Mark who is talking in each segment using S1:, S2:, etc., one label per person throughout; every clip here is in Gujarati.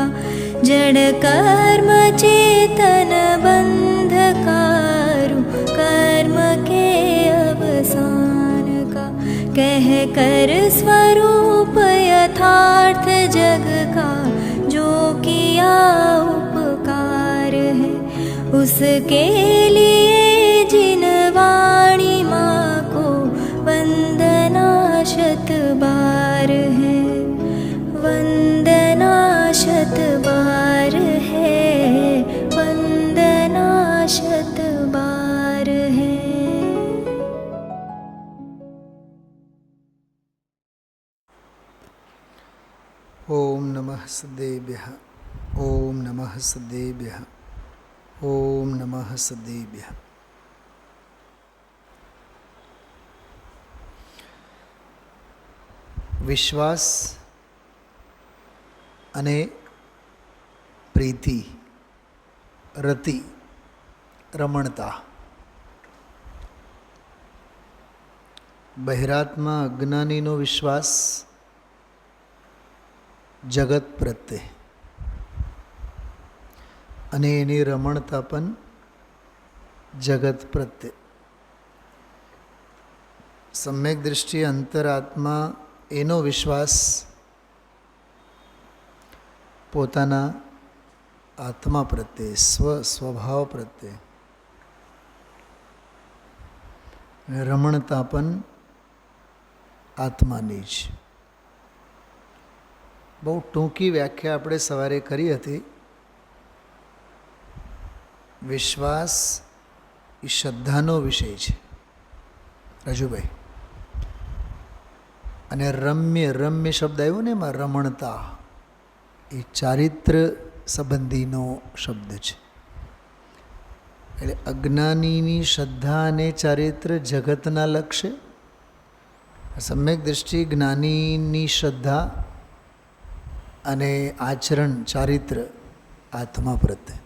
S1: का जड़ कर्म चेतन बंधकारु कर्म के अवसान का कह कर स्वरूप यथार्थ जग का जो किया उपकार है उसके लिए जिन वाणी माँ को वंदना शत बार है वंदना शत बार है वंदना शत बार है।
S2: ओम नमः सदेभ्यः ओम नमः सदेभ्यः ओम नमः सदेभ्यः। વિશ્વાસ અને પ્રીતિ, રતિ, રમણતા. બહેરાત્મા અજ્ઞાનીનો વિશ્વાસ જગત પ્રત્યે અને એની રમણતા પણ જગત પ્રત્યે. સમ્યક દૃષ્ટિએ અંતરાત્મા એનો વિશ્વાસ પોતાના આત્મા પ્રત્યે, સ્વભાવ પ્રત્યે. રમણતા પણ આત્માની જ. બહુ ટૂંકી વ્યાખ્યા આપણે સવારે કરી હતી. વિશ્વાસ એ શ્રદ્ધાનો વિષય છે રાજુભાઈ. અને રમ્ય શબ્દ આવ્યો ને એમાં રમણતા, એ ચારિત્ર સંબંધીનો શબ્દ છે. એટલે અજ્ઞાનીની શ્રદ્ધા અને ચારિત્ર જગતના લક્ષ્ય, સમ્યક દૃષ્ટિ જ્ઞાનીની શ્રદ્ધા અને આચરણ ચારિત્ર આત્મા પ્રત્યે.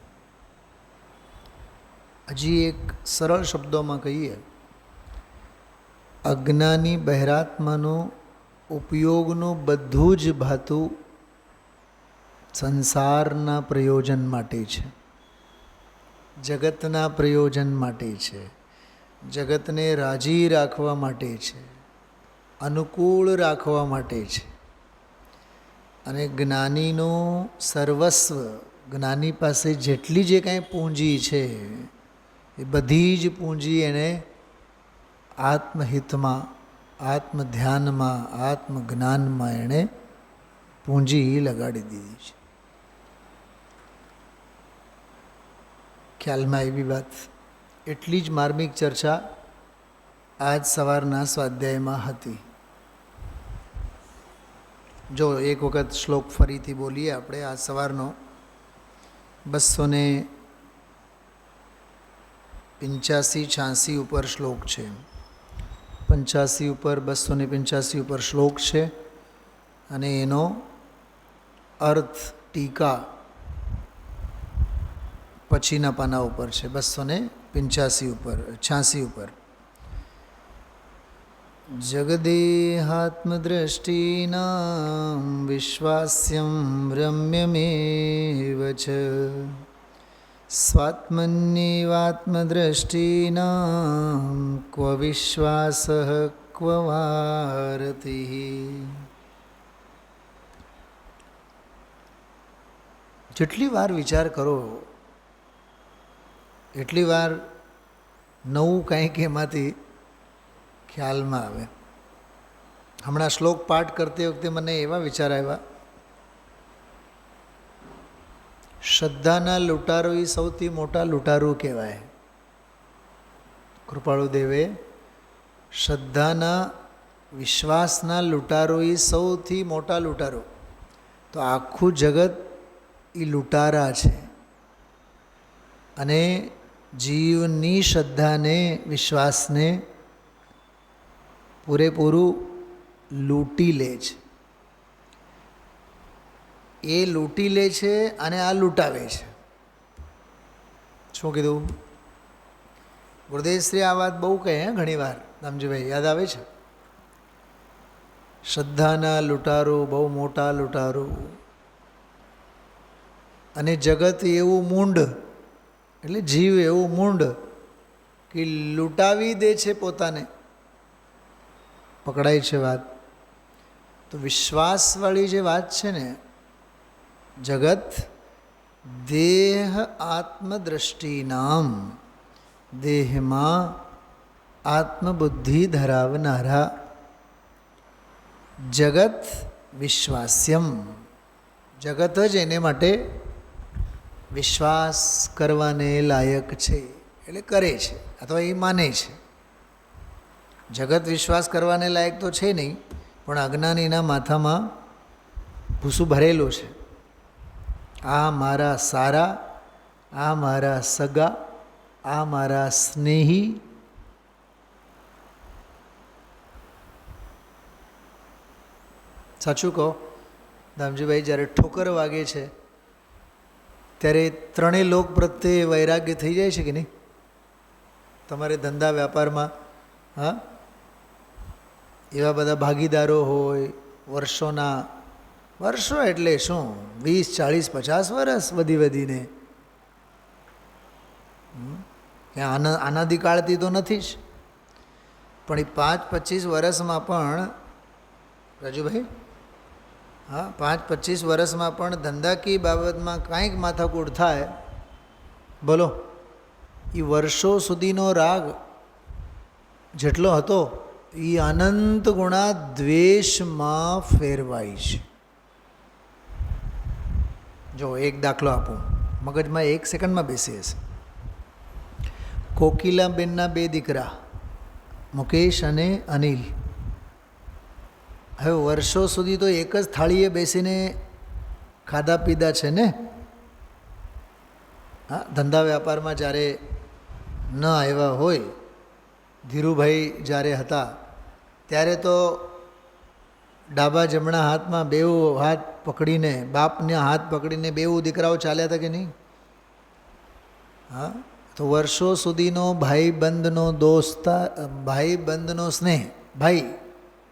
S2: હજી એક સરળ શબ્દોમાં કહીએ, અજ્ઞાની બહેરાત્માનો ઉપયોગનું બધું જ ભાતું સંસારના પ્રયોજન માટે છે, જગતના પ્રયોજન માટે છે, જગતને રાજી રાખવા માટે છે, અનુકૂળ રાખવા માટે છે. અને જ્ઞાનીનું સર્વસ્વ, જ્ઞાની પાસે જેટલી જે કાંઈ પૂંજી છે એ બધી જ પૂંજી એણે આત્મહિતમાં, આત્મધ્યાનમાં, આત્મજ્ઞાનમાં એણે પૂંજી લગાડી દીધી છે. ખ્યાલમાં એવી વાત. એટલી જ માર્મિક ચર્ચા આજ સવારના સ્વાધ્યાયમાં હતી. જો એક વખત શ્લોક ફરીથી બોલીએ આપણે. આજ સવારનો 285-86 ઉપર શ્લોક છે, 85 ઉપર 285 ઉપર શ્લોક છે. અને એનો અર્થ ટીકા પછીના પાના ઉપર છે, 285 ઉપર 86 ઉપર. જગદેહાત્મદ્રષ્ટિનાં વિશ્વાસ્યં રમ્યમેવ ચ સ્વાત્મન્યવાત્મદ્રષ્ટિનાં ક્વ વિશ્વાસઃ ક્વ વારતિઃ. જેટલી વાર વિચાર કરો એટલી વાર નવું કંઈક એમાંથી ખ્યાલમાં આવે. હમણાં શ્લોક પાઠ કરતી વખતે મને એવા વિચાર આવ્યા. શ્રદ્ધાના લૂંટારો એ સૌથી મોટા લૂંટારો કહેવાય. કૃપાળુદેવે શ્રદ્ધાના, વિશ્વાસના લૂંટારો એ સૌથી મોટા લૂંટારો. તો આખું જગત એ લૂંટારા છે. અને જીવની શ્રદ્ધાને, વિશ્વાસને પૂરેપૂરું લૂંટી લે છે. એ લૂંટી લે છે અને આ લૂંટાવે છે. શું કીધું? ગુરુદેવશ્રી આ વાત બહુ કહે ઘણી વાર. રામજીભાઈ યાદ આવે છે? શ્રદ્ધાના લૂંટારો, બહુ મોટા લૂંટારો. અને જગત એવું મૂંડ, એટલે જીવ એવું મૂંડ કે લૂંટાવી દે છે પોતાને. પકડાય છે વાત. તો વિશ્વાસવાળી જે વાત છે ને, જગત દેહ આત્મદ્રષ્ટિનામ, દેહમાં આત્મબુદ્ધિ ધરાવનારા જગત વિશ્વાસ્યમ, જગત જ એને માટે વિશ્વાસ કરવાને લાયક છે, એટલે કરે છે અથવા એ માને છે. જગત વિશ્વાસ કરવાને લાયક તો છે નહીં, પણ અજ્ઞાનીના માથામાં ભૂસું ભરેલું છે. આ મારા સારા, આ મારા સગા, આ મારા સ્નેહી. સાચું કહો દામજીભાઈ, જ્યારે ઠોકર વાગે છે ત્યારે ત્રણેય લોક પ્રત્યે વૈરાગ્ય થઈ જાય છે કે નહીં? તમારે ધંધા વ્યાપારમાં હા એવા બધા ભાગીદારો હોય, વર્ષો એટલે શું 20, 40, 50 વર્ષ વધીને, ક્યાં આનાદિકાળથી તો નથી જ, પણ એ 5-25 વર્ષમાં પણ રાજુભાઈ, હા 5-25 વર્ષમાં પણ ધંધાકીય બાબતમાં કાંઈક માથાકૂટ થાય, બોલો એ વર્ષો સુધીનો રાગ જેટલો હતો એ અનંત ગુણા દ્વેષમાં ફેરવાય છે. જો એક દાખલો આપું, મગજમાં 1 સેકન્ડમાં બેસી હશે. કોકિલાબેનના 2 દીકરા મુકેશ અને અનિલ. હવે વર્ષો સુધી તો એક જ થાળીએ બેસીને ખાધા પીધા છે ને. હા, ધંધા વ્યાપારમાં જ્યારે ન આવ્યા હોય, ધીરુભાઈ જ્યારે હતા ત્યારે તો ડાબા જમણા હાથમાં બેઉ હાથ પકડીને, બાપના હાથ પકડીને બેઉ દીકરાઓ ચાલ્યા હતા કે નહીં? હા, તો વર્ષો સુધીનો ભાઈબંધનો ભાઈબંધનો સ્નેહ, ભાઈ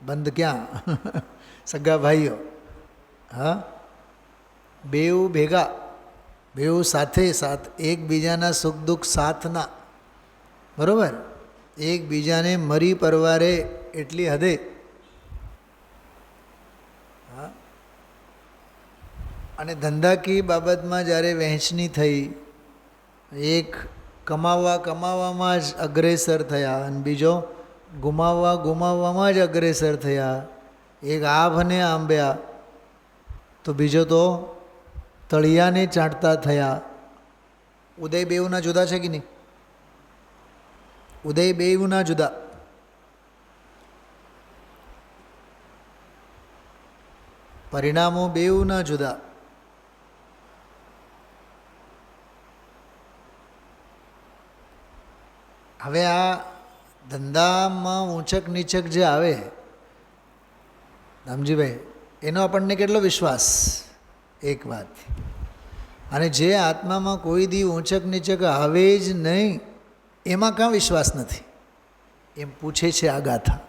S2: બંધ ક્યાં સગા ભાઈઓ, હા બેઉ ભેગા, બેઉ સાથે એકબીજાના સુખ દુઃખ સાથના, બરાબર, એકબીજાને મરી પરવારે એટલી હદે. હા, અને ધંધાકીય બાબતમાં જ્યારે વહેંચણી થઈ, એક કમાવામાં જ અગ્રેસર થયા અને બીજો ગુમાવવામાં જ અગ્રેસર થયા. એક આભને આંબ્યા તો બીજો તો તળિયાને ચાટતા થયા. ઉદય બેઉના જુદા છે કે નહીં? ઉદય બેઉના જુદા. પરિણામો બેઉના જુદા. હવે આ ધંધામાં ઊંચક નીચક જે આવે રામજીભાઈ, એનો આપણને કેટલો વિશ્વાસ? એક વાત. અને જે આત્મામાં કોઈ દી ઊંચક નીચક આવે જ નહીં, એમાં કાં વિશ્વાસ નથી? એમ પૂછે છે આ ગાથા.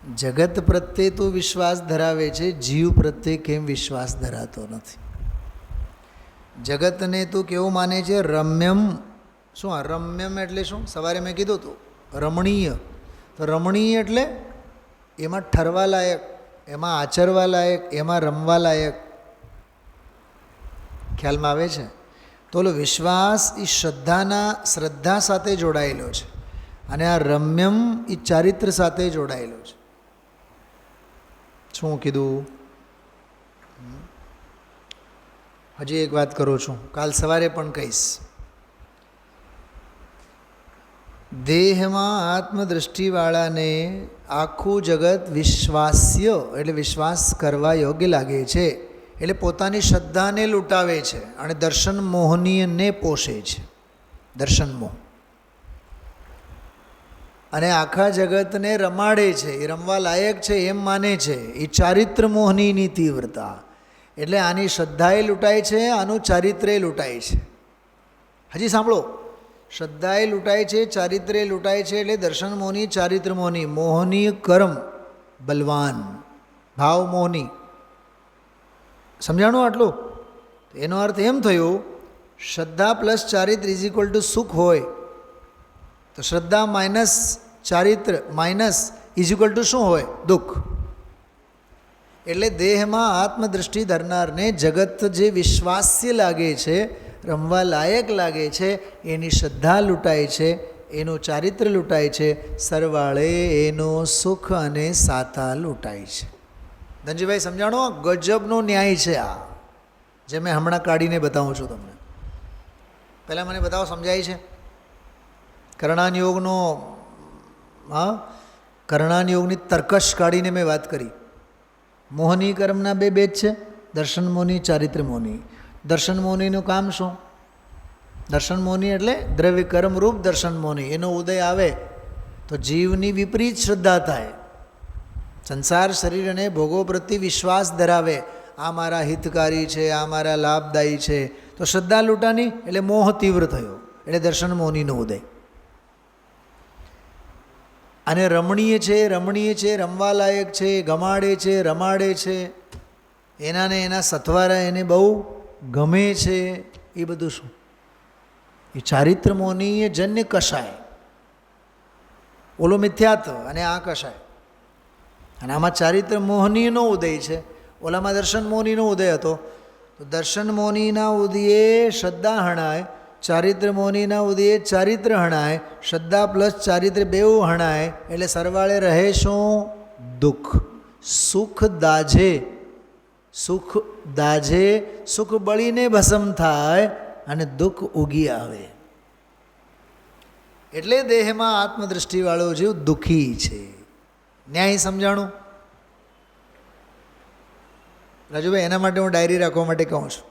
S2: જગત પ્રત્યે તો વિશ્વાસ ધરાવે છે, જીવ પ્રત્યે કેમ વિશ્વાસ ધરાતો નથી? જગતને તું કેવું માને છે? રમ્યમ. શું આ રમ્યમ એટલે શું? સવારે મેં કીધું હતું રમણીય. તો રમણીય એટલે એમાં ઠરવા લાયક, એમાં આચરવા લાયક, એમાં રમવા લાયક. ખ્યાલમાં આવે છે? તો ઓલો વિશ્વાસ એ શ્રદ્ધા સાથે જોડાયેલો છે, અને આ રમ્યમ એ ચારિત્ર સાથે જોડાયેલો છે. શું કીધું? હજી એક વાત કરું છું, કાલ સવારે પણ કહીશ. દેહમાં આત્મદૃષ્ટિવાળાને આખું જગત વિશ્વાસ્ય એટલે વિશ્વાસ કરવા યોગ્ય લાગે છે, એટલે પોતાની શ્રદ્ધાને લૂંટાવે છે અને દર્શન મોહનીયને પોષે છે. દર્શન મોહ. અને આખા જગતને રમાડે છે, એ રમવા લાયક છે એમ માને છે. એ ચારિત્ર મોહનીની તીવ્રતા. એટલે આની શ્રદ્ધાએ લૂંટાય છે, આનું ચારિત્ર્ય લૂંટાય છે. હજી સાંભળો, શ્રદ્ધાએ લૂંટાય છે, ચારિત્ર્ય લૂંટાય છે. એટલે દર્શન મોહની, ચારિત્ર મોહની. મોહની કર્મ બલવાન, ભાવ મોહની, સમજાણું આટલું? એનો અર્થ એમ થયો, શ્રદ્ધા પ્લસ ચારિત્ર ઇઝ ઇક્વલ ટુ સુખ હોય, તો શ્રદ્ધા માઇનસ ચારિત્ર માઇનસ ઇઝ ઇક્વલ ટુ શું હોય? દુઃખ. એટલે દેહમાં આત્મદૃષ્ટિ ધરનારને જગત જે વિશ્વાસ્ય લાગે છે, રમવા લાયક લાગે છે, એની શ્રદ્ધા લૂંટાય છે, એનું ચારિત્ર લૂંટાય છે, સરવાળે એનો સુખ અને સાતા લૂંટાય છે. ધનજીભાઈ સમજાણો? ગજબનો ન્યાય છે આ, જે મેં હમણાં કાઢીને બતાવું છું તમને. પહેલાં મને બતાવો, સમજાય છે? કરણાન યોગનો, હા, કરણાન યોગની તર્કશ કાઢીને મેં વાત કરી. મોહની કર્મના બે ભેદ છે, દર્શન મોની, ચારિત્ર મોની. દર્શન મોનીનું કામ શું? દર્શન મોની એટલે દ્રવ્ય કર્મરૂપ દર્શન મોની. એનો ઉદય આવે તો જીવની વિપરીત શ્રદ્ધા થાય, સંસાર શરીર અને ભોગો પ્રત્યે વિશ્વાસ ધરાવે, આ મારા હિતકારી છે, આ મારા લાભદાયી છે, તો શ્રદ્ધા લૂંટાની એટલે મોહ તીવ્ર થયો, એટલે દર્શન મોનીનો ઉદય. અને રમણીય છે, રમણીય છે, રમવા લાયક છે, ગમાડે છે, રમાડે છે, એનાને એના સથવારા એને બહુ ગમે છે, એ બધું શું? એ ચારિત્ર મોનીય જન્ય કષાય. ઓલો મિથ્યાત્વ અને આ કષાય. અને આમાં ચારિત્ર મોહનીનો ઉદય છે, ઓલામાં દર્શન મોનીનો ઉદય હતો. તો દર્શન મોનીના ઉદયે શ્રદ્ધા હણાય, ચારિત્ર મોનીના ઉદયે ચારિત્ર હણાય, શ્રદ્ધા પ્લસ ચારિત્ર બેઉ હણાય, એટલે સરવાળે રહે શું? દુઃખ. સુખ દાજે, સુખ દાજે, સુખ બળીને ભસ્મ થાય અને દુઃખ ઉગી આવે. એટલે દેહમાં આત્મદૃષ્ટિવાળો જીવ દુઃખી છે. ન્યાય સમજાણું? રાજુભાઈ, એના માટે હું ડાયરી રાખવા માટે કહું છું.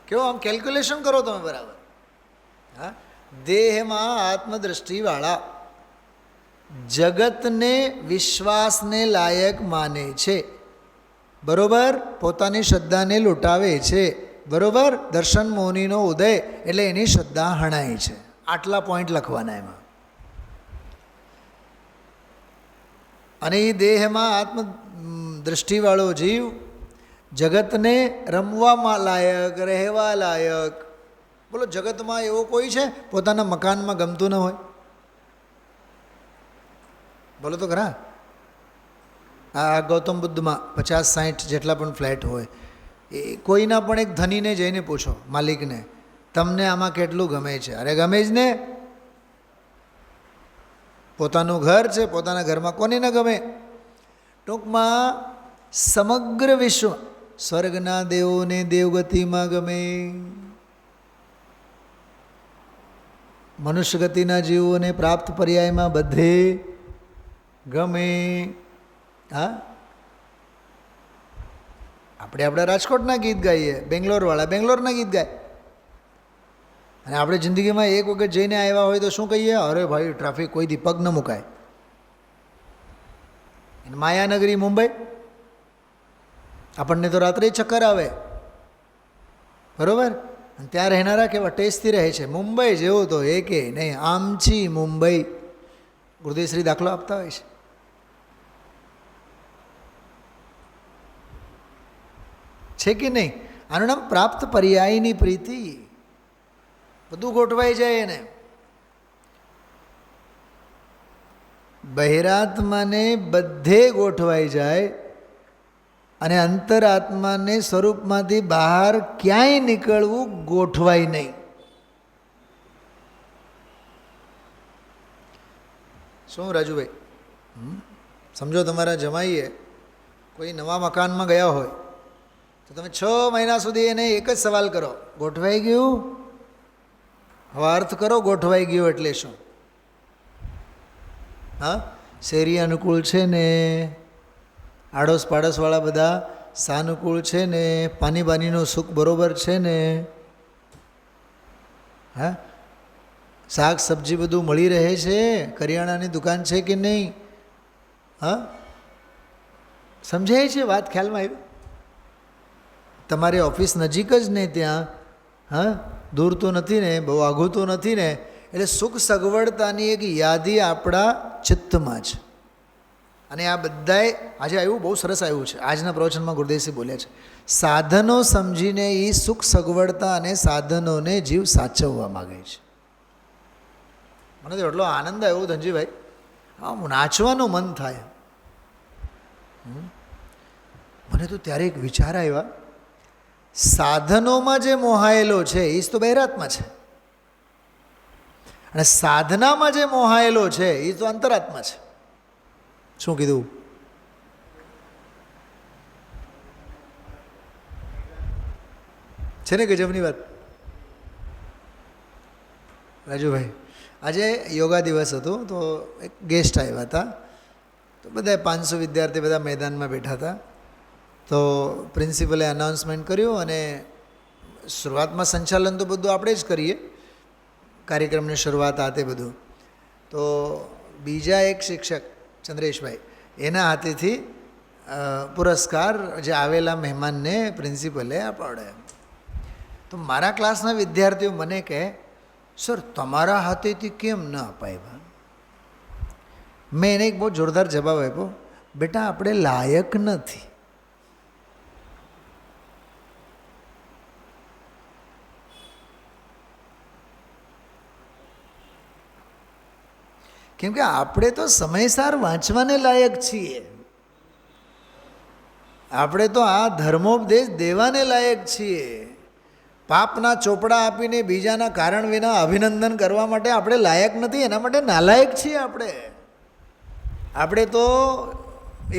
S2: કેવો આમ કેલ્ક્યુલેશન કરો તમે બરાબર. હા, દેહમાં આત્મદૃષ્ટિવાળા જગતને વિશ્વાસને લાયક માને છે, બરોબર, પોતાની શ્રદ્ધાને લૂંટાવે છે, બરોબર. દર્શન મોનીનો ઉદય એટલે એની શ્રદ્ધા હણાય છે. આટલા પોઈન્ટ લખવાના એમાં. અને એ દેહમાં આત્મદૃષ્ટિવાળો જીવ જગતને રમવામાં લાયક, રહેવા લાયક. બોલો, જગતમાં એવો કોઈ છે પોતાના મકાનમાં ગમતું ન હોય? બોલો તો ખરા. આ ગૌતમ બુદ્ધમાં 50-60 જેટલા પણ ફ્લેટ હોય, એ કોઈના પણ એક ધનીને જઈને પૂછો, માલિકને, તમને આમાં કેટલું ગમે છે? અરે ગમે જ ને, પોતાનું ઘર છે, પોતાના ઘરમાં કોને ન ગમે? ટૂંકમાં સમગ્ર વિશ્વ, સ્વર્ગના દેવોને દેવગતિમાં ગમે, મનુષ્ય ગતિના જીવોને પ્રાપ્ત પર્યાયમાં બધે ગમે. હા, આપણે રાજકોટના ગીત ગાઈએ, બેંગ્લોરવાળા બેંગ્લોરના ગીત ગાય. અને આપણે જિંદગીમાં એક વખત જઈને આવ્યા હોય તો શું કહીએ? અરે ભાઈ, ટ્રાફિક કોઈથી પગ ન મુકાય. માયાનગરી મુંબઈ, આપણને તો રાત્રે ચક્કર આવે, બરાબર. અને ત્યાં રહેનારા કેવા ટેસ્ટથી રહે છે. મુંબઈ જેવું તો એકે નહીં, આમચી મુંબઈ. ગુરુદેવશ્રી દાખલો આપતા હોય છે કે નહીં? આનું નામ પ્રાપ્ત પર્યાયની પ્રીતિ. બધું ગોઠવાઈ જાય એને. બહિરાત્માને બધે ગોઠવાઈ જાય અને અંતરાત્માને સ્વરૂપમાંથી બહાર ક્યાંય નીકળવું ગોઠવાય નહીં. શું રાજુભાઈ સમજો? તમારા જમાઈએ કોઈ નવા મકાનમાં ગયા હોય તો તમે 6 મહિના સુધી એને એક જ સવાલ કરો, ગોઠવાઈ ગયું? હવે અર્થ કરો, ગોઠવાઈ ગયું એટલે શું? હા, શેરી અનુકૂળ છે ને, આડોશ પાડોશવાળા બધા સાનુકૂળ છે ને, પાણી બાનીનું સુખ બરોબર છે ને, હા, શાક સબ્જી બધું મળી રહે છે, કરિયાણાની દુકાન છે કે નહીં? હા, સમજાય છે વાત? ખ્યાલમાં આવી? તમારી ઓફિસ નજીક જ ને ત્યાં? હા, દૂર તો નથી ને, બહુ આઘું તો નથી ને? એટલે સુખ સગવડતાની એક યાદી આપણા ચિત્તમાં છે. અને આ બધાએ આજે આવ્યું બહુ સરસ આવ્યું છે. આજના પ્રવચનમાં ગુરુદેવસિંહ બોલ્યા છે, સાધનો સમજીને એ સુખ સગવડતા અને સાધનોને જીવ સાચવવા માગે છે. મને તો એટલો આનંદ આવ્યો ધનજીભાઈ, આમ નાચવાનું મન થાય. મને તો ત્યારે એક વિચાર આવ્યા, સાધનોમાં જે મોહાયેલો છે એ જ તો બહેરાત્મા છે, અને સાધનામાં જે મોહાયેલો છે એ તો અંતરાત્મા છે. શું કીધું? છે ને ગજબની વાત. રાજુભાઈ, આજે યોગા દિવસ હતો તો એક ગેસ્ટ આવ્યા હતા, તો બધા 500 વિદ્યાર્થી બધા મેદાનમાં બેઠા હતા. તો પ્રિન્સિપલે અનાઉન્સમેન્ટ કર્યું અને શરૂઆતમાં સંચાલન તો બધું આપણે જ કરીએ, કાર્યક્રમની શરૂઆત આ તે બધું. તો બીજા એક શિક્ષક ચંદ્રેશભાઈ, એના હાથેથી પુરસ્કાર જે આવેલા મહેમાનને પ્રિન્સિપલે અપાવડાયો. તો મારા ક્લાસના વિદ્યાર્થીઓ મને કહે, સર તમારા હાથેથી કેમ ન અપાવ્યા? મેં એને એક બહુ જોરદાર જવાબ આપ્યો, બેટા આપણે લાયક નથી. કેમ કે આપણે તો સમયસર વાંચવાને લાયક છીએ, આપણે તો આ ધર્મોપદેશ દેવાને લાયક છીએ. પાપના ચોપડા આપીને બીજાના કારણ વિના અભિનંદન કરવા માટે આપણે લાયક નથી, એના માટે નાલાયક છીએ આપણે. આપણે તો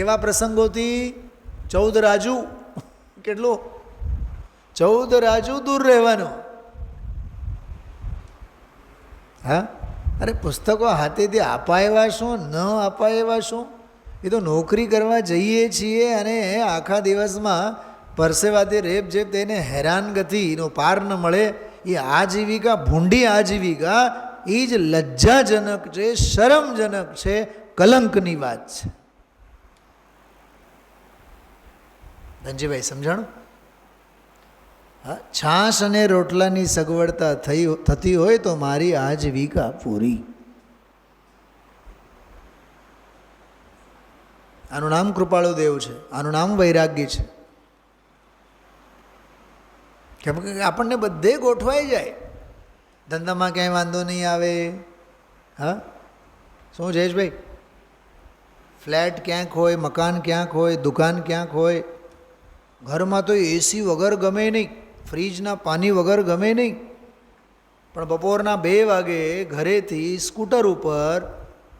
S2: એવા પ્રસંગોથી 14 રાજુ, કેટલું 14 રાજુ દૂર રહેવાનું. હા, અરે પુસ્તકો હાથેથી અપાવ્યા શું, ન અપાવ્યા શું, એ તો નોકરી કરવા જઈએ છીએ અને આખા દિવસમાં પરસેવાથી રેપ જેપ થઈને હેરાનગતિનો પાર ન મળે. એ આજીવિકા, ભૂંડી આજીવિકા, એ જ લજ્જાજનક છે, શરમજનક છે, કલંકની વાત છે. ધનજીભાઈ સમજાણું? હા, છાશ અને રોટલાની સગવડતા થતી હોય તો મારી આજીવિકા પૂરી. આનું નામ કૃપાળુ દેવ છે, આનું નામ વૈરાગ્ય છે. કેમ કે આપણને બધે ગોઠવાઈ જાય, ધંધામાં ક્યાંય વાંધો નહીં આવે. હા, શું જયેશભાઈ? ફ્લેટ ક્યાંક હોય, મકાન ક્યાંક હોય, દુકાન ક્યાંક હોય, ઘરમાં તો એસી વગર ગમે નહીં, ફ્રીજના પાણી વગર ગમે નહીં, પણ બપોરના 2 વાગે ઘરેથી સ્કૂટર ઉપર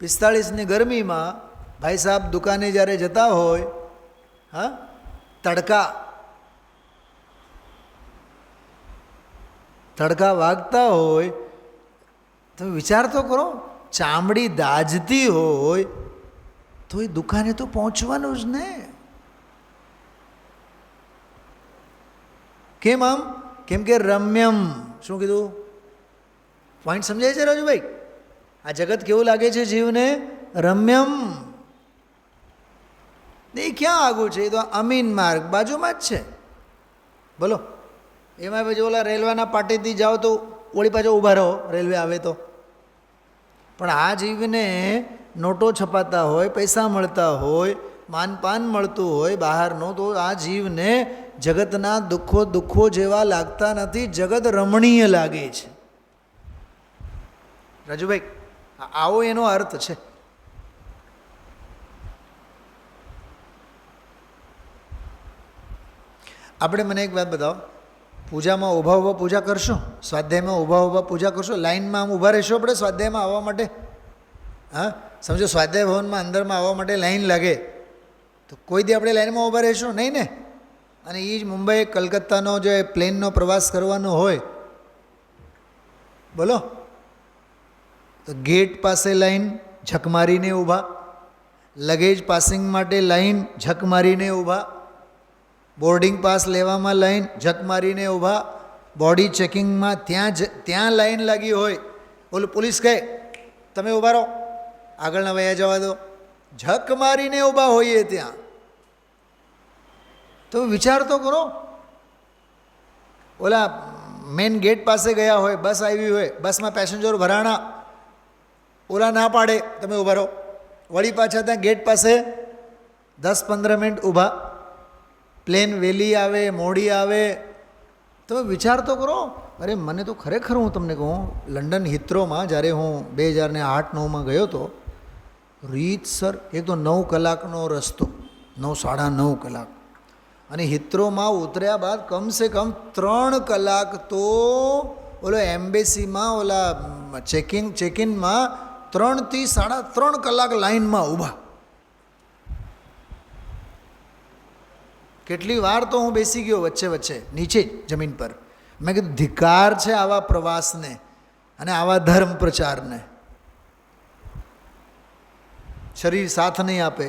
S2: 45ની ગરમીમાં ભાઈ સાહેબ દુકાને જ્યારે જતા હોય, હા, તડકા વાગતા હોય, તમે વિચાર તો કરો, ચામડી દાઝતી હોય તો એ દુકાને તો પહોંચવાનું જ ને. કેમ આમ? કેમ કે રમ્યમ. શું કીધું? પોઈન્ટ સમજાય છે રાજુભાઈ? આ જગત કેવું લાગે છે જીવને? રમ્યમ. એ ક્યાં આગું છે? એ તો અમીન માર્ગ બાજુમાં જ છે. બોલો, એમાં પછી ઓલા રેલવેના પાટીથી જાઓ તો ઓળી પાછો ઊભા રહો, રેલવે આવે તો. પણ આ જીવને નોટો છપાતા હોય, પૈસા મળતા હોય, માનપાન મળતું હોય બહારનો, તો આ જીવને જગતના દુઃખો જેવા લાગતા નથી, જગત રમણીય લાગે છે. રાજુભાઈ, આવો એનો અર્થ છે. આપણે મને એક વાત બતાવો, પૂજામાં ઊભા પૂજા કરશો, સ્વાધ્યાયમાં ઊભા પૂજા કરશો, લાઈનમાં આમ ઊભા રહેશો આપણે સ્વાધ્યાયમાં આવવા માટે? હા, સમજો સ્વાધ્યાય ભવનમાં અંદરમાં આવવા માટે લાઈન લાગે તો કોઈ દી આપણે લાઈનમાં ઊભા રહેશું નહીં ને? અને એ જ મુંબઈ કલકત્તાનો જે પ્લેનનો પ્રવાસ કરવાનો હોય, બોલો, તો ગેટ પાસે લાઈન ઝક મારીને ઊભા, લગેજ પાસિંગ માટે લાઈન ઝક મારીને ઊભા, બોર્ડિંગ પાસ લેવામાં લાઈન ઝક મારીને ઊભા, બોડી ચેકિંગમાં ત્યાં લાઈન લાગી હોય, ઓલું પોલીસ કહે તમે ઊભા રહો, આગળના વયા જવા દો, ઝક મારીને ઊભા હોઈએ ત્યાં. તો વિચાર તો કરો, ઓલા મેન ગેટ પાસે ગયા હોય, બસ આવી હોય, બસમાં પેસેન્જર ભરાણા, ઓલા ના પાડે તમે ઊભા રહો, વળી પાછા ત્યાં ગેટ પાસે 10-15 મિનિટ ઊભા. પ્લેન વહેલી આવે મોડી આવે, તમે વિચાર તો કરો. અરે મને તો ખરેખર, હું તમને કહું, લંડન હિથ્રોમાં જ્યારે હું 2008-9માં ગયો હતો, રીતસર એક તો 9 કલાકનો રસ્તો, 9-9.5 કલાક, અને હિથ્રોમાં ઉતર્યા બાદ કમસે કમ 3 કલાક તો ઓલો એમ્બેસીમાં ઓલા ચેકિનમાં 3 થી 3.5 કલાક લાઇનમાં ઊભા. કેટલી વાર તો હું બેસી ગયો વચ્ચે વચ્ચે નીચે જ જમીન પર. મેં કીધું ધિક્કાર છે આવા પ્રવાસને અને આવા ધર્મ પ્રચારને. શરીર સાથ નહીં આપે,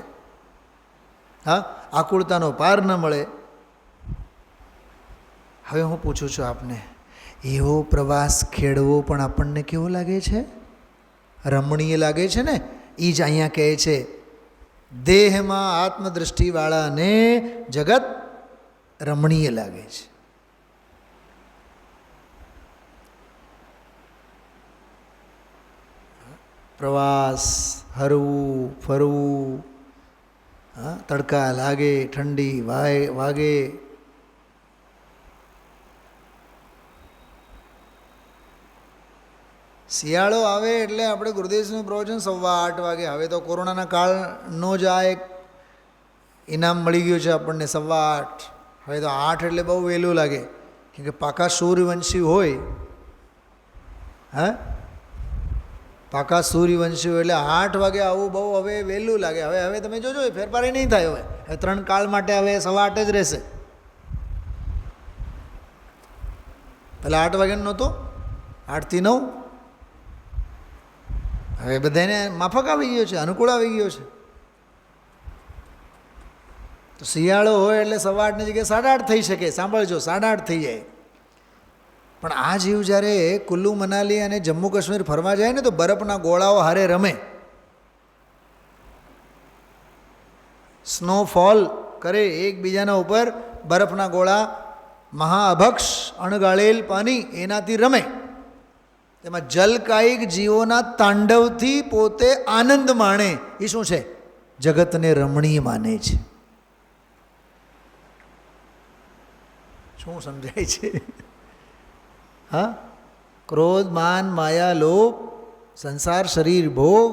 S2: હા, આકુળતાનો પાર ન મળે. હવે હું પૂછું છું આપને, એવો પ્રવાસ ખેડવો પણ આપણને કેવો લાગે છે? રમણીય લાગે છે ને? એ જ અહીંયા કહે છે, દેહમાં આત્મદૃષ્ટિવાળાને જગત રમણીય લાગે છે. પ્રવાસ, હરવું ફરવું, હા, તડકા લાગે, ઠંડી વાગે, શિયાળો આવે એટલે આપણે ગુરુદેવનું પ્રવચન 8:15 વાગે. હવે તો કોરોનાના કાળનો જ આ એક ઇનામ મળી ગયું છે આપણને, 8:15. હવે તો 8 એટલે બહુ વહેલું લાગે, કેમ કે પાકા સૂર્યવંશી હોય, હા, પાકા સૂર્યવંશી હોય એટલે 8 વાગે આવું બહુ હવે વહેલું લાગે. હવે તમે જોજો, ફેરફાર નહીં થાય. હવે 3 કાળ માટે હવે 8:15 જ રહેશે. પહેલાં 8 વાગ્યાનું નહોતું, 8 થી 9. હવે બધાને માફક આવી ગયો છે, અનુકૂળ આવી ગયો છે. તો શિયાળો હોય એટલે 8:15ની જગ્યાએ 8:30 થઈ શકે. સાંભળજો, 8:30 થઈ જાય. પણ આ જીવ જ્યારે કુલ્લુ મનાલી અને જમ્મુ કાશ્મીર ફરવા જાય ને, તો બરફના ગોળાઓ હારે રમે, સ્નોફોલ કરે એકબીજાના ઉપર, બરફના ગોળા, મહાઅભક્ષ અણગાળેલ પાણી, એનાથી રમે. તેમાં જલકાયિક જીવોના તાંડવથી પોતે આનંદ માણે. એ શું છે? જગતને રમણીય માને છે. શું સમજાય છે? હા, ક્રોધ, માન, માયા, લોભ, સંસાર, શરીર, ભોગ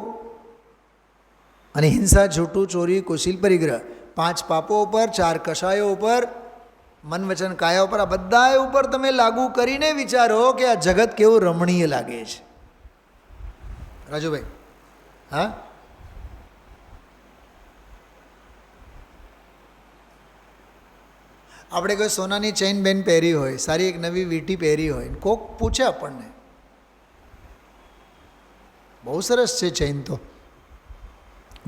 S2: અને હિંસા, છૂટું, ચોરી, કુશીલ, પરિગ્રહ, 5 પાપો ઉપર, 4 કષાયો ઉપર, મન વચન કાયા ઉપર, આ બધા ઉપર તમે લાગુ કરીને વિચારો કે આ જગત કેવું રમણીય લાગે છે. રાજુભાઈ, હા, આપણે કોઈ સોનાની ચેઇન બેન પહેરી હોય, સારી એક નવી વીંટી પહેરી હોય, કોક પૂછે આપણને, બહુ સરસ છે ચેઇન, તો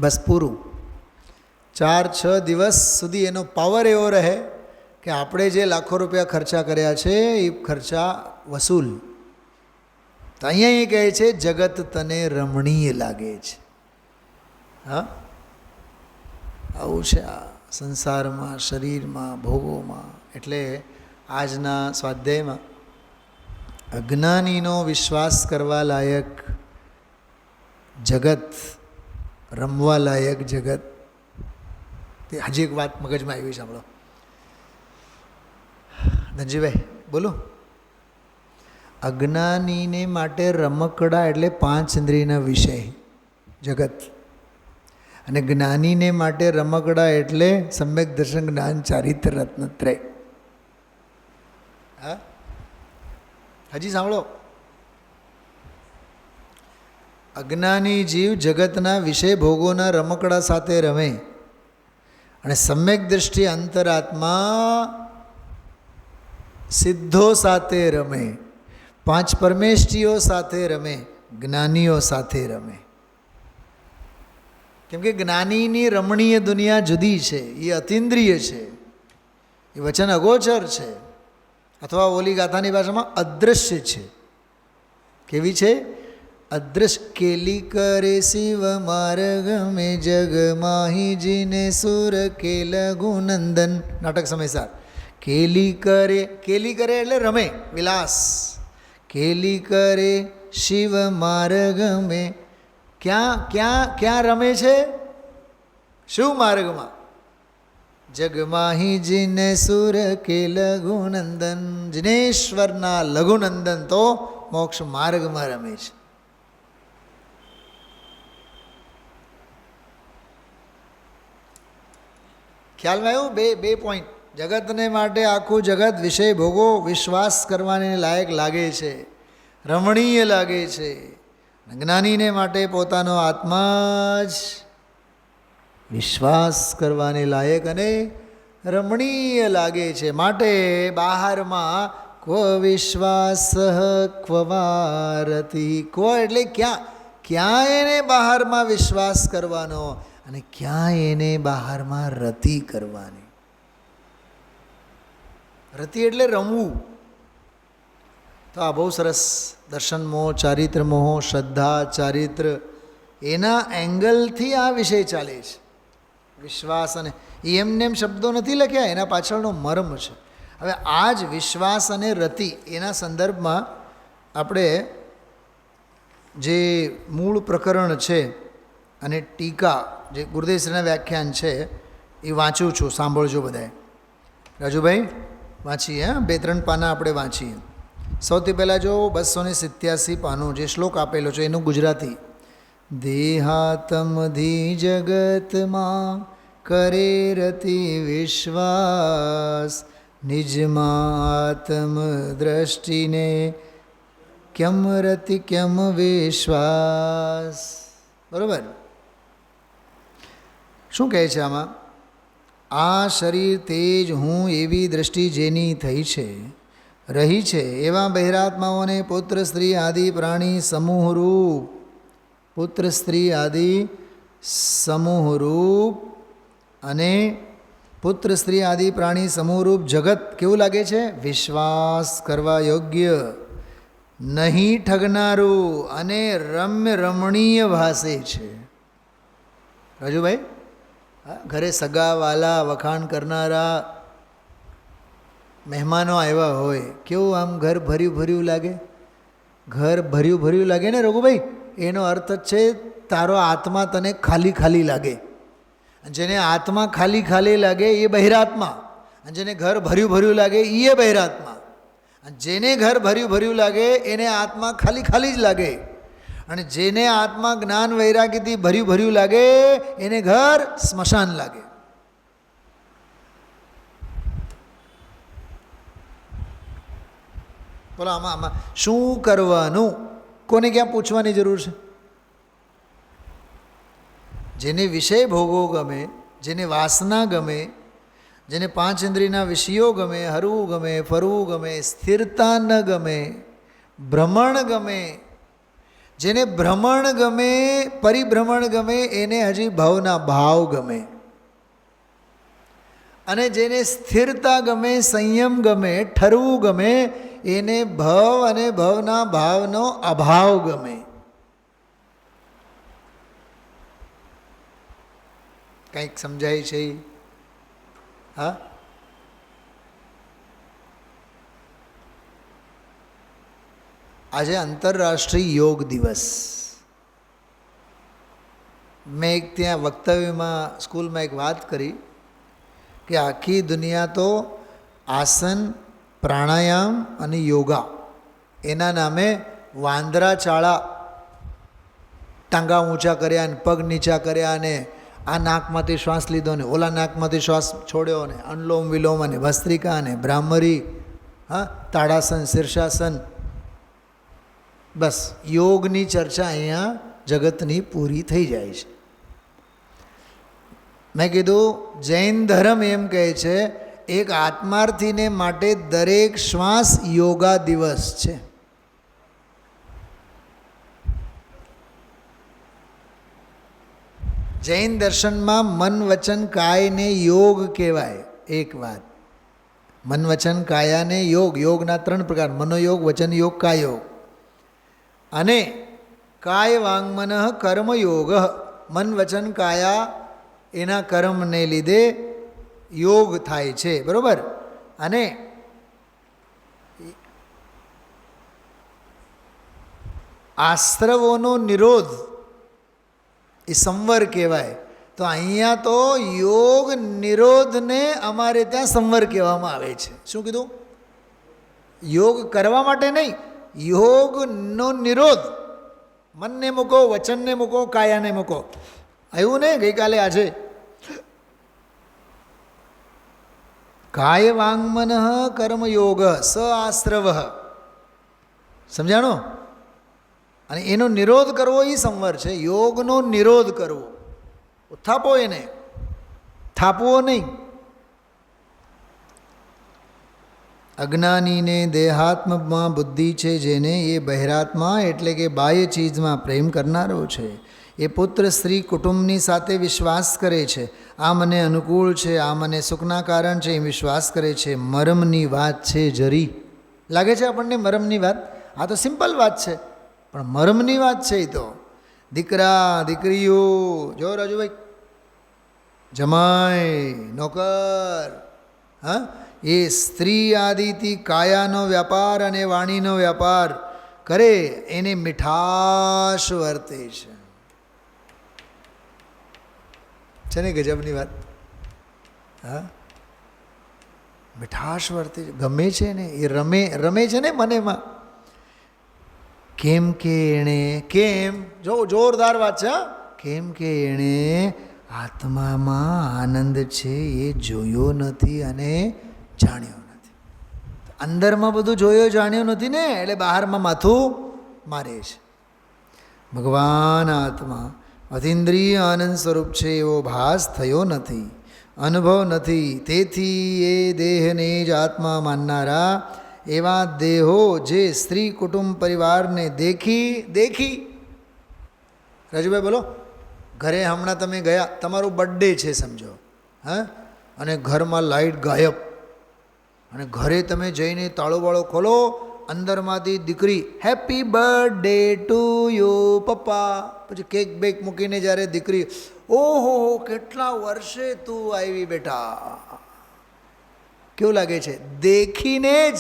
S2: બસ પૂરું. 4-6 દિવસ સુધી એનો પાવર એવો રહે કે આપણે જે લાખો રૂપિયા ખર્ચા કર્યા છે એ ખર્ચા વસૂલ. તો અહીંયા એ કહે છે જગત તને રમણીય લાગે છે. હા, આવું છે આ સંસારમાં, શરીરમાં, ભોગોમાં. એટલે આજના સ્વાધ્યાયમાં અજ્ઞાનીનો વિશ્વાસ કરવા લાયક જગત, રમવા લાયક જગત. તે હજી એક વાત મગજમાં આવી, સાંભળો ધનજીભાઈ, બોલો. અજ્ઞાનીને માટે રમકડા એટલે 5 ઇન્દ્રિયના વિષય જગત, અને જ્ઞાનીને માટે રમકડા એટલે સમ્યક દર્શન, જ્ઞાન, ચારિત્ર, રત્નત્રય. હા, હજી સાંભળો. અજ્ઞાની જીવ જગતના વિષય ભોગોના રમકડા સાથે રમે, અને સમ્યક દૃષ્ટિ અંતરાત્મા સિદ્ધો સાથે રમે, 5 પરમેષ્ઠીઓ સાથે રમે, જ્ઞાનીઓ સાથે રમે. કેમ કે જ્ઞાનીની રમણીય દુનિયા જુદી છે, એ અતિન્દ્રિય છે, એ વચન અગોચર છે, અથવા ઓલી ગાથાની ભાષામાં અદૃશ્ય છે. કેવી છે? અદૃશ્ય. કેલી કરે શિવ માર્ગ મેં જગ માહી જીને સુર કે લઘુનંદન. નાટક સમયસાર. કેલી કરે, કેલી કરે એટલે રમે, વિલાસ. કેલી કરે શિવ માર્ગ મેં, ક્યાં ક્યાં ક્યાં રમે છે? શું માર્ગમાં? જગમાહી જીને સુર કે લઘુનંદન, જિનેશ્વરના લઘુનંદન તો મોક્ષ માર્ગમાં રમે છે. ખ્યાલમાં આવ્યું? બે પોઈન્ટ. જગતને માટે આખું જગત વિષય ભોગો વિશ્વાસ કરવાને લાયક લાગે છે, રમણીય લાગે છે. જ્ઞાનીને માટે પોતાનો આત્મા જ વિશ્વાસ કરવાને લાયક અને રમણીય લાગે છે. માટે બહારમાં ક્વ વિશ્વાસ ક્વ વારતી. ક્વ એટલે ક્યાં, ક્યાં એને બહારમાં વિશ્વાસ કરવાનો અને ક્યાં એને બહારમાં રતિ કરવાની. રતિ એટલે રમવું. તો આ બહુ સરસ દર્શન મોહ, ચારિત્ર મોહ, શ્રદ્ધા, ચારિત્ર, એના એંગલથી આ વિષય ચાલે છે. વિશ્વાસ અને એમને એમ શબ્દો નથી લખ્યા, એના પાછળનો મર્મ છે. હવે આ જ વિશ્વાસ અને રતિ એના સંદર્ભમાં આપણે જે મૂળ પ્રકરણ છે અને ટીકા જે ગુરુદેવશ્રીના વ્યાખ્યાન છે એ વાંચું છું, સાંભળજો બધાએ. રાજુભાઈ વાંચીએ, 2-3 પાના આપણે વાંચીએ. સૌથી પહેલાં જો 287 પાનું જે શ્લોક આપેલો છે એનું ગુજરાતી. દેહાતમધિ જગતમાં કરે રતિ વિશ્વાસ, નિજમાં આત્મ દ્રષ્ટિને કેમ રતિ કેમ વિશ્વાસ. બરાબર? શું કહે છે આમાં? આ શરીર તેજ હું એવી દ્રષ્ટિ જેની થઈ છે, રહી છે, એવા બહિરાત્માઓને પુત્ર સ્ત્રી આદિ પ્રાણી સમૂહરૂપ, પુત્ર સ્ત્રી આદિ સમૂહરૂપ અને પુત્ર સ્ત્રી આદિ પ્રાણી સમૂહરૂપ જગત કેવું લાગે છે? વિશ્વાસ કરવા યોગ્ય, નહીં ઠગનારું અને રમ્ય રમણીય ભાસે છે. રાજુભાઈ, ઘરે સગાવાલા, વખાણ કરનારા મહેમાનો આવ્યા હોય, કેવું આમ ઘર ભર્યું ભર્યું લાગે? ઘર ભર્યું ભર્યું લાગે ને રઘુભાઈ? એનો અર્થ જ છે તારો આત્મા તને ખાલી ખાલી લાગે. જેને આત્મા ખાલી ખાલી લાગે એ બહિરાત્મા, અને જેને ઘર ભર્યું ભર્યું લાગે એ બહિરાત્મા. જેને ઘર ભર્યું ભર્યું લાગે એને આત્મા ખાલી ખાલી જ લાગે, અને જેને આત્મા જ્ઞાન વૈરાગ્યથી ભર્યું ભર્યું લાગે એને ઘર સ્મશાન લાગે. બોલો આમાં શું કરવાનું? કોને ક્યાં પૂછવાની જરૂર છે? જેને વિષય ભોગો ગમે, જેને વાસના ગમે, જેને 5 ઇન્દ્રિયના વિષયો ગમે, હરવું ગમે, ફરવું ગમે, સ્થિરતા ન ગમે, ભ્રમણ ગમે, જેને ભ્રમણ ગમે, પરિભ્રમણ ગમે, એને હજી ભવના ભાવ ગમે, અને જેને સ્થિરતા ગમે, સંયમ ગમે, ઠરવું ગમે, એને ભવ અને ભવના ભાવનો અભાવ ગમે. કંઈક સમજાય છે? હા, આજે આંતરરાષ્ટ્રીય યોગ દિવસ. મેં એક ત્યાં વક્તવ્યમાં સ્કૂલમાં એક વાત કરી કે આખી દુનિયા તો આસન, પ્રાણાયામ અને યોગા એના નામે વાંદરા ચાળા, ટાંગા ઊંચા કર્યા ને પગ નીચા કર્યા ને આ નાકમાંથી શ્વાસ લીધો ને ઓલા નાકમાંથી શ્વાસ છોડ્યો ને અનુલોમ વિલોમ અને ભસ્ત્રિકા ને ભ્રામરી, હા, તાડાસન, શીર્ષાસન, બસ યોગની ચર્ચા અહીંયા જગતની પૂરી થઈ જાય છે. મેં કીધું જૈન ધર્મ એમ કહે છે એક આત્માર્થીને માટે દરેક શ્વાસ યોગા દિવસ છે. જૈન દર્શનમાં મન વચન કાયને યોગ કહેવાય. એક વાત, મન વચન કાયાને યોગ, યોગના 3 પ્રકાર, મનોયોગ, વચન યોગ, કાયોગ. અને કાય વાંગમન કર્મયોગ, મન વચન કાયા એના કર્મને લીધે યોગ થાય છે. બરાબર? અને આશ્રવોનો નિરોધ એ સંવર કહેવાય. તો અહીંયા તો યોગ નિરોધને અમારે ત્યાં સંવર કહેવામાં આવે છે. શું કીધું? યોગ કરવા માટે નહીં, યોગનો નિરોધ. મનને મૂકો, વચનને મૂકો, કાયાને મૂકો. આવ્યું ને ગઈકાલે આજે? કાય વાંગમન કર્મયોગ સ આશ્રવ. સમજાણો? અને એનો નિરોધ કરવો એ સંવર છે. યોગનો નિરોધ કરવો, થાપો એને, થાપવો નહીં. અજ્ઞાનીને દેહાત્મમાં બુદ્ધિ છે, જેને એ બહેરાત્મા એટલે કે બાહ્ય ચીજમાં પ્રેમ કરનારો છે. એ પુત્ર સ્ત્રી કુટુંબની સાથે વિશ્વાસ કરે છે. આ મને અનુકૂળ છે, આ મને સુખના કારણ છે, એ વિશ્વાસ કરે છે. મરમની વાત છે જરી. લાગે છે આપણને મરમની વાત? આ તો સિમ્પલ વાત છે, પણ મરમની વાત છે. એ તો દીકરા દીકરીઓ, જો રાજુભાઈ, જમાઈ નોકર, હા, એ સ્ત્રી આદિથી કાયાનો વ્યાપાર અને વાણીનો વ્યાપાર કરે, એને મીઠાશ વર્તે છે. છે ને ગજબની વાત? હા, મીઠાશ વર્તે છે, ગમે છે ને, એ રમે છે ને મનેમાં. કેમ કે એણે, કેમ, જો જોરદાર વાત છે, કેમ કે એણે આત્મામાં આનંદ છે એ જોયો નથી અને જાણ્યો નથી. અંદરમાં બધું જોયો જાણ્યો નથી ને, એટલે બહારમાં માથું મારે છે. ભગવાન આત્મા અતિન્દ્રિય આનંદ સ્વરૂપ છે એવો ભાસ થયો નથી, અનુભવ નથી. તેથી એ દેહને જ આત્મા માનનારા એવા દેહો જે સ્ત્રી કુટુંબ પરિવારને દેખી રાજુભાઈ બોલો, ઘરે હમણાં તમે ગયા, તમારું બર્થડે છે સમજો, હા, અને ઘરમાં લાઇટ ગાયબ, અને ઘરે તમે જઈને તાળો વાળો ખોલો, અંદરમાંથી દીકરી હેપી બર્થડે ટુ યુ પપ્પા, પછી કેક બેક મૂકીને જ્યારે દીકરી, ઓહો કેટલા વર્ષે તું આવી બેટા, કેવું લાગે છે? દેખીને જ.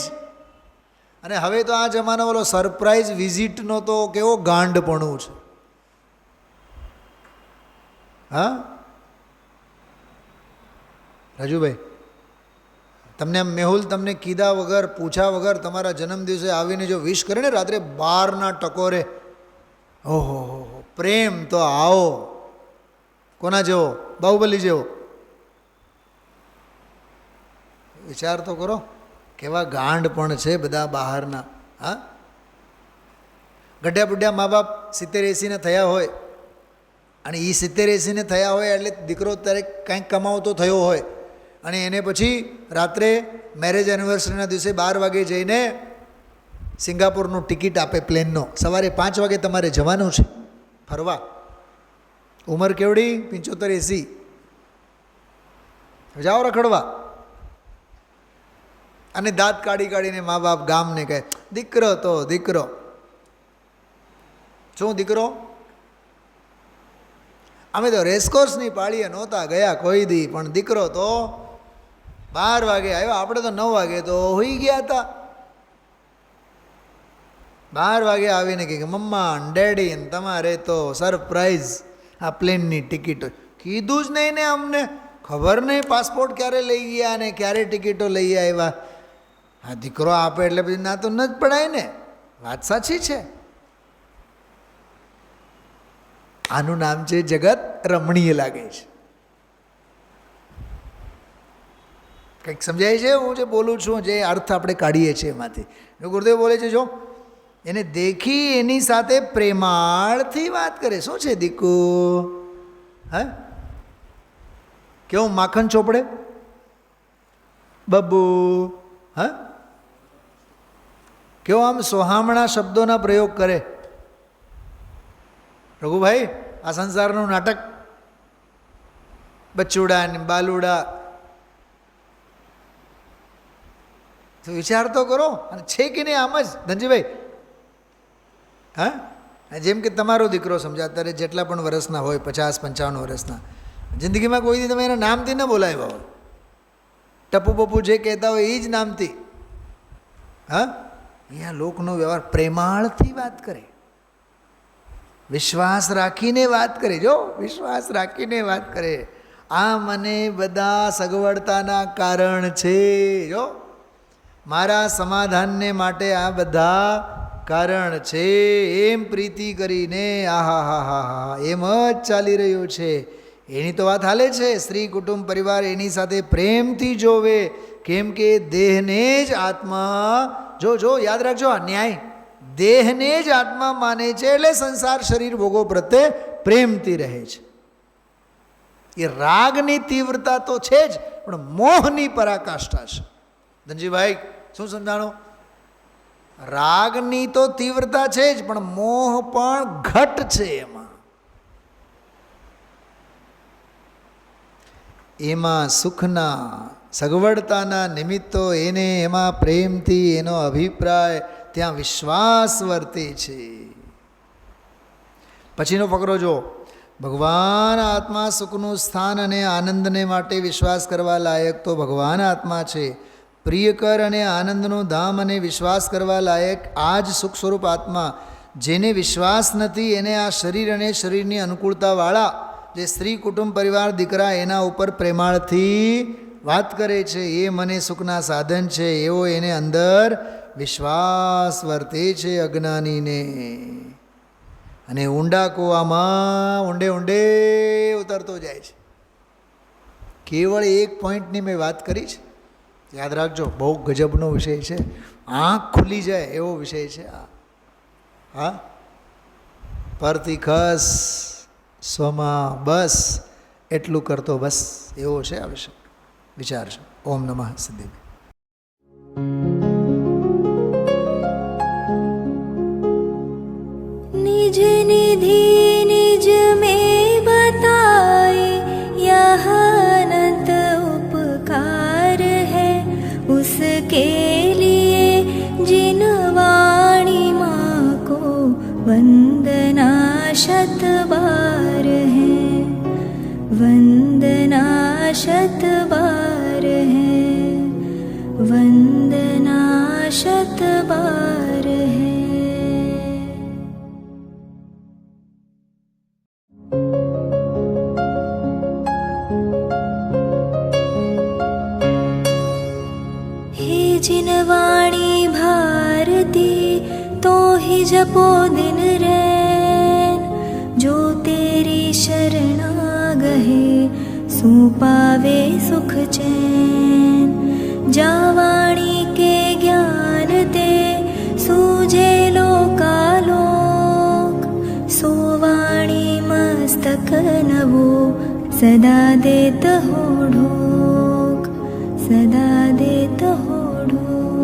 S2: અને હવે તો આ જમાનો બોલો સરપ્રાઈઝ વિઝિટનો તો કેવો ગાંડપણું છે. હા રાજુભાઈ, તમને મેહુલ તમને કીધા વગર, પૂછા વગર તમારા જન્મદિવસે આવીને જો વિશ કરે ને રાત્રે 12ના ટકોરે, ઓહો પ્રેમ તો આવો કોના જેવો? બાહુબલી જેવો. વિચાર તો કરો કેવા ગાંડ પણ છે બધા બહારના. હા, ગઢ્યા બુઢ્યા મા બાપ 70-80 થયા હોય, અને એ 70-80 થયા હોય એટલે દીકરો ત્યારે કંઈક કમાવતો થયો હોય, અને એને પછી રાત્રે મેરેજ એનિવર્સરીના દિવસે 12 વાગે જઈને સિંગાપુરનું ટિકિટ આપે પ્લેનનો, સવારે 5 વાગે તમારે જવાનું છે ફરવા. ઉંમર કેવડી? 75-80. જાઓ રખડવા. અને દાંત કાઢીને મા બાપ ગામને કહે, દીકરો તો દીકરો. શું દીકરો? અમે તો રેસકોર્સની પાળીએ નહોતા ગયા કોઈ દી, પણ દીકરો તો 12 વાગે આવ્યો, આપણે તો 9 વાગે તો હોઈ ગયા હતા. 12 વાગે આવીને કહે કે મમ્મા ડેડી તમારે તો સરપ્રાઈઝ આ પ્લેનની ટિકિટો. કીધું જ નહીં ને અમને, ખબર નહીં પાસપોર્ટ ક્યારે લઈ ગયા અને ક્યારે ટિકિટો લઈ આવ્યા. હા, દીકરો આપે એટલે પછી ના તો ન જ પડાય ને. વાત સાચી છે. આનું નામ છે જગત રમણીય લાગે છે. કંઈક સમજાય છે હું જે બોલું છું, જે અર્થ આપણે કાઢીએ છીએ એમાંથી? ગુરુદેવ બોલે છે, જો એને દેખી એની સાથે પ્રેમાળથી વાત કરે. શું છે દીકુ? હા, કેવું માખણ ચોપડે બબુ, હા, કેવો આમ સોહામણા શબ્દોના પ્રયોગ કરે. રઘુભાઈ, આ સંસારનું નાટક, બચ્ચુડા ને બાલુડા, તો વિચાર તો કરો. અને છે કે નહીં આમ જ ધનજીભાઈ? હા, જેમ કે તમારો દીકરો સમજા અત્યારે જેટલા પણ વર્ષના હોય, 50-55 વર્ષના, જિંદગીમાં કોઈ દી તમે એના નામથી ન બોલાવ્યા હોય, ટપુ પપ્પુ જે કહેતા હોય એ જ નામથી. હા, અહીંયા લોકનો વ્યવહાર પ્રેમાળથી વાત કરે. વિશ્વાસ રાખીને વાત કરે, જો વિશ્વાસ રાખીને વાત કરે. આ મને બધા સગવડતાના કારણ છે, જો મારા સમાધાનને માટે આ બધા કારણ છે, એમ પ્રીતિ કરીને આહા હા હા હા એમ જ ચાલી રહ્યું છે. એની તો વાત હાલે છે. સ્ત્રી કુટુંબ પરિવાર એની સાથે પ્રેમથી જોવે, કેમ કે દેહને જ આત્મા, જો યાદ રાખજો આ ન્યાય, દેહને જ આત્મા માને છે, એટલે સંસાર શરીર ભોગો પ્રત્યે પ્રેમથી રહે છે. એ રાગની તીવ્રતા તો છે જ, પણ મોહની પરાકાષ્ઠા છે. ધનજીભાઈ શું સમજાણો? રાગની તો તીવ્રતા છે જ, પણ મોહ પણ ઘટ છે. એમાં સુખના સગવડતાના નિમિત્તો એને એમાં પ્રેમથી એનો અભિપ્રાય ત્યાં વિશ્વાસ વર્તે છે. પછીનો ફકરો જો, ભગવાન આત્મા સુખનું સ્થાન અને આનંદને માટે વિશ્વાસ કરવા લાયક તો ભગવાન આત્મા છે. પ્રિયકર અને આનંદનું ધામ અને વિશ્વાસ કરવા લાયક આ જ સુખ સ્વરૂપ આત્મા. જેને વિશ્વાસ નથી એને આ શરીર અને શરીરની અનુકૂળતાવાળા જે સ્ત્રી કુટુંબ પરિવાર દીકરા એના ઉપર પ્રેમાળથી વાત કરે છે, એ મને સુખના સાધન છે એવો એને અંદર વિશ્વાસ વર્તે છે અજ્ઞાનીને. અને ઊંડા કૂવામાં ઊંડે ઊંડે ઉતરતો જાય છે. કેવળ એક પોઈન્ટની મેં વાત કરી છે, યાદ રાખજો, બહુ ગજબનો વિષય છે, આંખ ખુલી જાય એવો વિષય છે આ. હા, પરથી ખસ સ્વમાં બસ એટલું કરતો બસ, એવો છે આ વિષય. વિચારજો. ઓમ નમઃ સિદ્ધિ.
S1: निज निधि निज में बताए यह अनंत उपकार है, उसके लिए जिन वाणी माँ को वंदना शत बार है, वंदना शत बार है, वंदना शत बार है. जिन वाणी भारती तो ही जपो दिन रैन, जो तेरी शरणा गहे सो पावे सुख चैन. जा वाणी के ज्ञान ते सूझे लोकालोक, सो वाणी मस्तक नवो सदा देत हो ढोक, सदा देत हो ढोक.